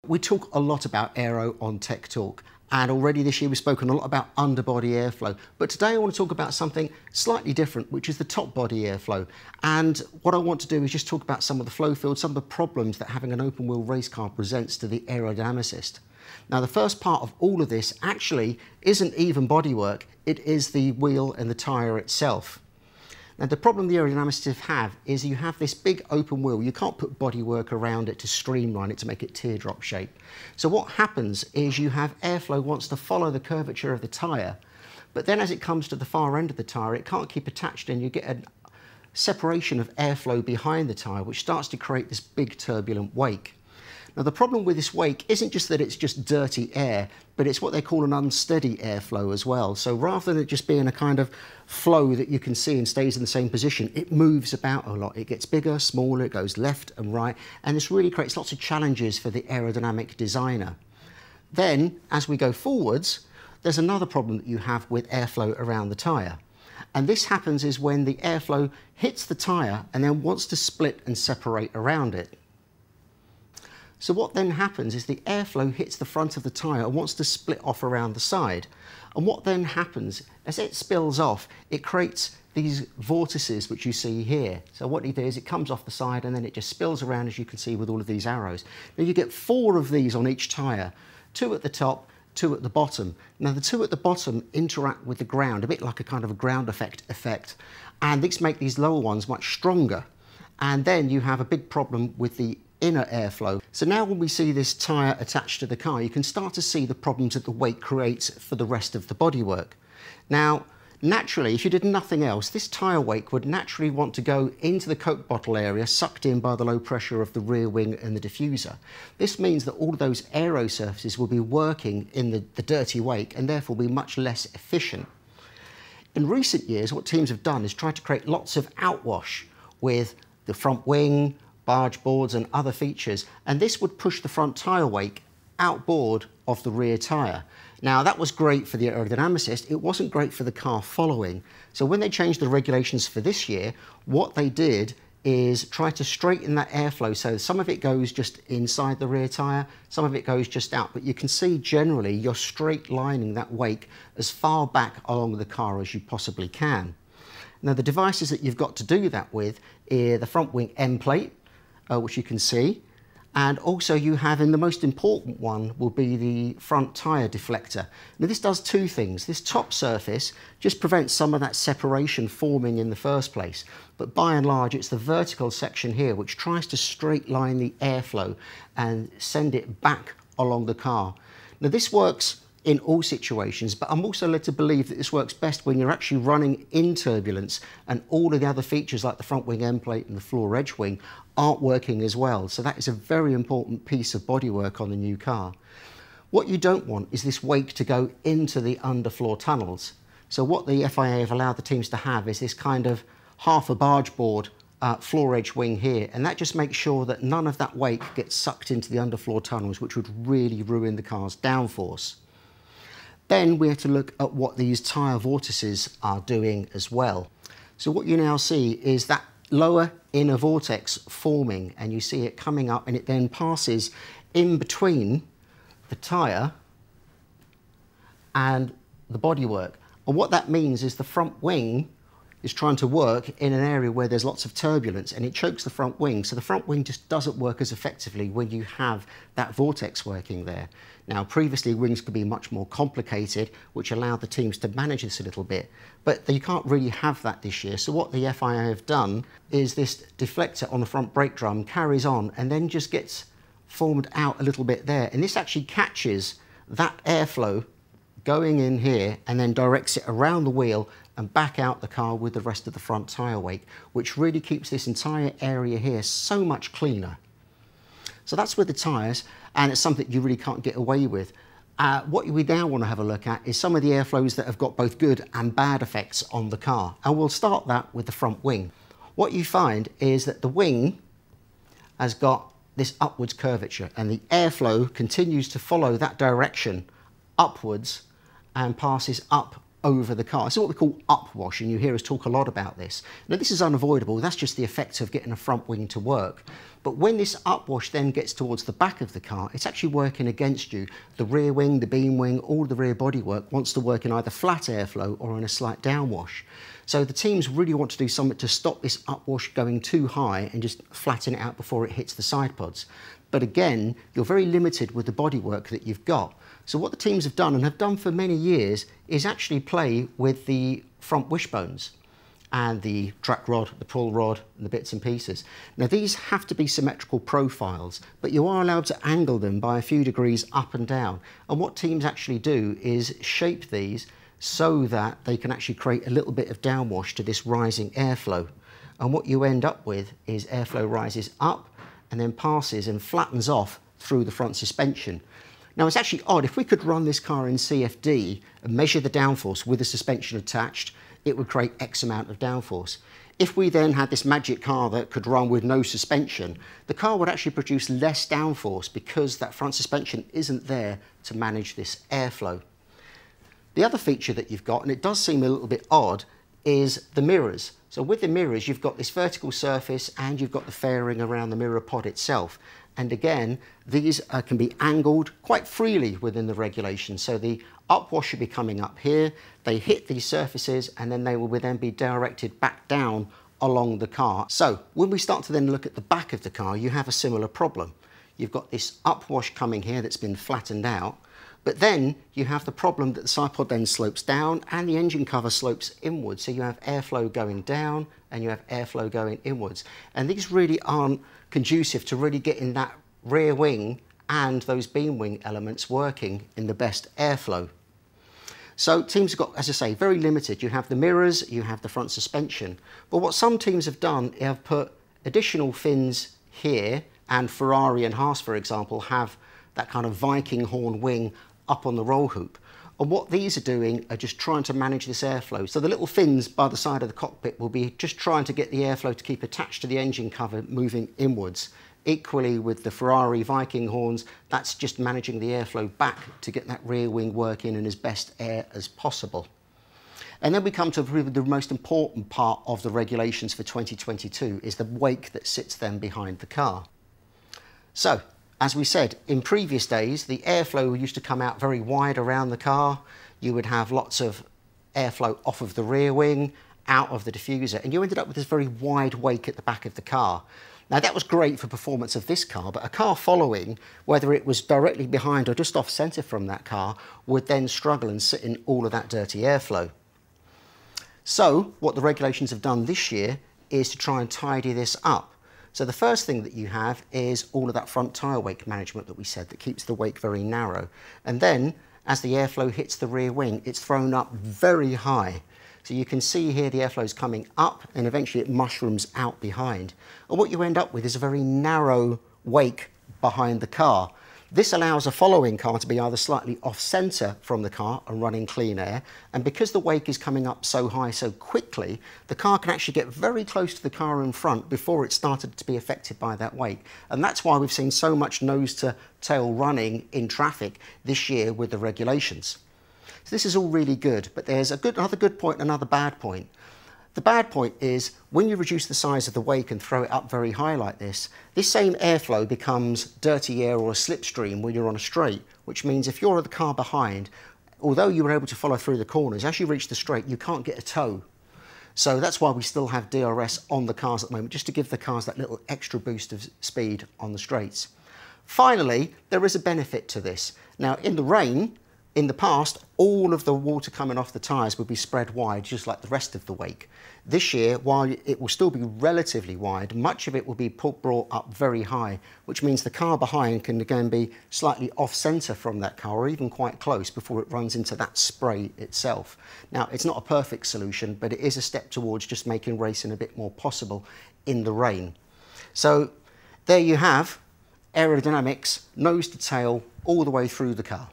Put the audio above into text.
We talk a lot about aero on Tech Talk, and already this year we've spoken a lot about underbody airflow, but today I want to talk about something slightly different, which is the top body airflow. And what I want to do is just talk about some of the flow fields, some of the problems that having an open wheel race car presents to the aerodynamicist. Now the first part of all of this actually isn't even bodywork, it is the wheel and the tyre itself. Now the problem the aerodynamicists have is you have this big open wheel, you can't put bodywork around it to streamline it, to make it teardrop shape. So what happens is you have airflow wants to follow the curvature of the tyre, but then as it comes to the far end of the tyre it can't keep attached and you get a separation of airflow behind the tyre which starts to create this big turbulent wake. Now the problem with this wake isn't just that it's just dirty air, but it's what they call an unsteady airflow as well. So rather than it just being a kind of flow that you can see and stays in the same position, it moves about a lot. It gets bigger, smaller, it goes left and right, and this really creates lots of challenges for the aerodynamic designer. Then, as we go forwards, there's another problem that you have with airflow around the tyre. And this happens is when the airflow hits the tyre and then wants to split and separate around it. So what then happens is the airflow hits the front of the tyre and wants to split off around the side. And what then happens, as it spills off, it creates these vortices which you see here. So what it is, it comes off the side and then it just spills around, as you can see with all of these arrows. Now you get 4 of these on each tyre, 2 at the top, 2 at the bottom. Now the 2 at the bottom interact with the ground, a bit like a kind of a ground effect, and these make these lower ones much stronger. And then you have a big problem with the inner airflow. So now when we see this tyre attached to the car, you can start to see the problems that the wake creates for the rest of the bodywork. Now, naturally, if you did nothing else, this tyre wake would naturally want to go into the Coke bottle area, sucked in by the low pressure of the rear wing and the diffuser. This means that all of those aero surfaces will be working in the dirty wake and therefore be much less efficient. In recent years, what teams have done is try to create lots of outwash with the front wing, barge boards and other features, and this would push the front tyre wake outboard of the rear tyre. Now that was great for the aerodynamicist, it wasn't great for the car following. So when they changed the regulations for this year, what they did is try to straighten that airflow, so some of it goes just inside the rear tyre, some of it goes just out, but you can see generally you're straight lining that wake as far back along the car as you possibly can. Now the devices that you've got to do that with are the front wing end plate, which you can see, and also you have, in the most important one, will be the front tyre deflector. Now this does 2 things. This top surface just prevents some of that separation forming in the first place, but by and large it's the vertical section here which tries to straight line the airflow and send it back along the car. Now this works in all situations, but I'm also led to believe that this works best when you're actually running in turbulence and all of the other features like the front wing end plate and the floor edge wing aren't working as well. So that is a very important piece of bodywork on the new car. What you don't want is this wake to go into the underfloor tunnels. So what the FIA have allowed the teams to have is this kind of half a barge board floor edge wing here, and that just makes sure that none of that wake gets sucked into the underfloor tunnels, which would really ruin the car's downforce. Then we have to look at what these Tyre Vortices are doing as well. So what you now see is that lower inner vortex forming, and you see it coming up and it then passes in between the tyre and the bodywork. And what that means is the front wing is trying to work in an area where there's lots of turbulence and it chokes the front wing. So the front wing just doesn't work as effectively when you have that vortex working there. Now previously wings could be much more complicated, which allowed the teams to manage this a little bit, but you can't really have that this year. So what the FIA have done is this deflector on the front brake drum carries on and then just gets formed out a little bit there. And this actually catches that airflow going in here and then directs it around the wheel and back out the car with the rest of the front tyre wake, which really keeps this entire area here so much cleaner. So that's with the tyres, and it's something you really can't get away with. What we now want to have a look at is some of the airflows that have got both good and bad effects on the car, and we'll start that with the front wing. What you find is that the wing has got this upwards curvature, and the airflow continues to follow that direction upwards and passes up over the car. This is what we call upwash, and you hear us talk a lot about this. Now this is unavoidable, that's just the effect of getting a front wing to work. But when this upwash then gets towards the back of the car, it's actually working against you. The rear wing, the beam wing, all the rear bodywork wants to work in either flat airflow or in a slight downwash. So the teams really want to do something to stop this upwash going too high and just flatten it out before it hits the side pods. But again, you're very limited with the bodywork that you've got. So what the teams have done, and have done for many years, is actually play with the front wishbones and the track rod, the pull rod, and the bits and pieces. Now these have to be symmetrical profiles, but you are allowed to angle them by a few degrees up and down. And what teams actually do is shape these so that they can actually create a little bit of downwash to this rising airflow. And what you end up with is airflow rises up and then passes and flattens off through the front suspension. Now it's actually odd, if we could run this car in CFD and measure the downforce with the suspension attached, it would create X amount of downforce. If we then had this magic car that could run with no suspension, the car would actually produce less downforce because that front suspension isn't there to manage this airflow. The other feature that you've got, and it does seem a little bit odd, is the mirrors. So with the mirrors, you've got this vertical surface and you've got the fairing around the mirror pod itself. And again, these can be angled quite freely within the regulations. So the upwash should be coming up here, they hit these surfaces, and then they will then be directed back down along the car. So when we start to then look at the back of the car, you have a similar problem. You've got this upwash coming here that's been flattened out, but then you have the problem that the side pod then slopes down and the engine cover slopes inwards. So you have airflow going down and you have airflow going inwards. And these really aren't conducive to really getting that rear wing and those beam wing elements working in the best airflow. So teams have got, as I say, very limited. You have the mirrors, you have the front suspension. But what some teams have done is have put additional fins here, and Ferrari and Haas, for example, have that kind of Viking horn wing up on the roll hoop. And what these are doing are just trying to manage this airflow. So the little fins by the side of the cockpit will be just trying to get the airflow to keep attached to the engine cover moving inwards. Equally with the Ferrari Viking horns, that's just managing the airflow back to get that rear wing working in as best air as possible. And then we come to the most important part of the regulations for 2022 is the wake that sits then behind the car. So, as we said, in previous days, the airflow used to come out very wide around the car. You would have lots of airflow off of the rear wing, out of the diffuser, and you ended up with this very wide wake at the back of the car. Now that was great for performance of this car, but a car following, whether it was directly behind or just off centre from that car, would then struggle and sit in all of that dirty airflow. So what the regulations have done this year is to try and tidy this up. So the first thing that you have is all of that front tyre wake management that we said that keeps the wake very narrow. And then as the airflow hits the rear wing, it's thrown up very high. So you can see here the airflow is coming up and eventually it mushrooms out behind. And what you end up with is a very narrow wake behind the car. This allows a following car to be either slightly off-centre from the car and running clean air, and because the wake is coming up so high so quickly, the car can actually get very close to the car in front before it started to be affected by that wake. And that's why we've seen so much nose-to-tail running in traffic this year with the regulations. So this is all really good, but there's another good point and another bad point. The bad point is when you reduce the size of the wake and throw it up very high like this same airflow becomes dirty air or a slipstream when you're on a straight, which means if you're the car behind, although you were able to follow through the corners, as you reach the straight, you can't get a tow. So that's why we still have DRS on the cars at the moment, just to give the cars that little extra boost of speed on the straights. Finally, there is a benefit to this. Now, in the rain, in the past, all of the water coming off the tyres would be spread wide, just like the rest of the wake. This year, while it will still be relatively wide, much of it will be brought up very high, which means the car behind can again be slightly off-centre from that car, or even quite close before it runs into that spray itself. Now, it's not a perfect solution, but it is a step towards just making racing a bit more possible in the rain. So there you have aerodynamics, nose to tail, all the way through the car.